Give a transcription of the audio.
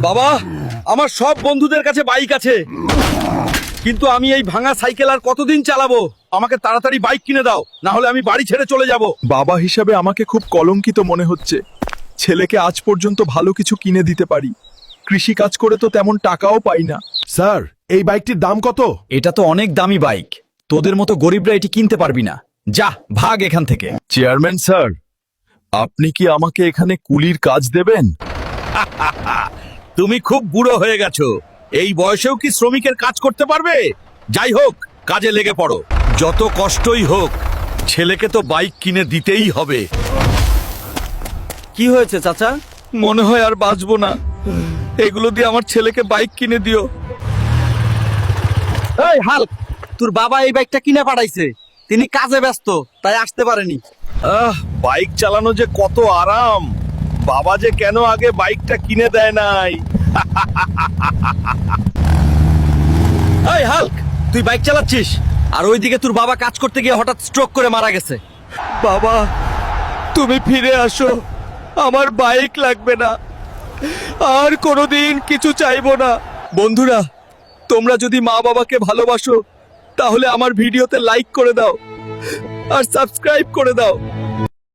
বাবা, আমার সব বন্ধুদের কাছে বাইক আছে, কিন্তু আমি এই ভাঙা সাইকেল আর কতদিন চালাবো? আমাকে তাড়াতাড়ি বাইক কিনে দাও, না হলে আমি বাড়ি ছেড়ে চলে যাব। বাবা হিসাবে আমাকে খুব কলঙ্কিত মনে হচ্ছে। ছেলেকে আজ পর্যন্ত ভালো কিছু কিনে দিতে পারি, কৃষি কাজ করে তো তেমন টাকাও পাই না। স্যার, এই বাইকটির দাম কত? এটা তো অনেক দামি বাইক, তোদের মতো গরিবরা এটি কিনতে পারবি না। যা, ভাগ এখান থেকে। চেয়ারম্যান স্যার, আপনি কি আমাকে এখানে কুলির কাজ দেবেন? তুমি খুব বুড়ো হয়ে গেছো, এই বয়সেও কি শ্রমিকের কাজ করতে পারবে? যাই হোক, কাজে লেগে পড়ো। যত কষ্টই হোক, ছেলেকে তো বাইক কিনে দিতেই হবে। কি হয়েছে চাচা? মনে হয় আর বাঁচবো না, এগুলো দিয়ে আমার ছেলেকে বাইক কিনে দিও। এই হাল্ক, তোর বাবা এই বাইকটা কিনে পাঠাইছে, তিনি কাজে ব্যস্ত তাই আসতে পারেনি। বাইক চালানো যে কত আরাম, বাবা যে কেন আগে বাইকটা কিনে দেয় নাই। এই হাল্ক, তুই বাইক চালাচ্ছিস আর ওইদিকে তোর বাবা কাজ করতে গিয়ে হঠাৎ স্ট্রোক করে মারা গেছে। বাবা, তুমি ফিরে আসো, আমার বাইক লাগবে না, আর কোনোদিন কিছু চাইবো না। বন্ধুরা, তোমরা যদি মা বাবাকে ভালোবাসো তাহলে আমার ভিডিওতে লাইক করে দাও আর সাবস্ক্রাইব করে দাও।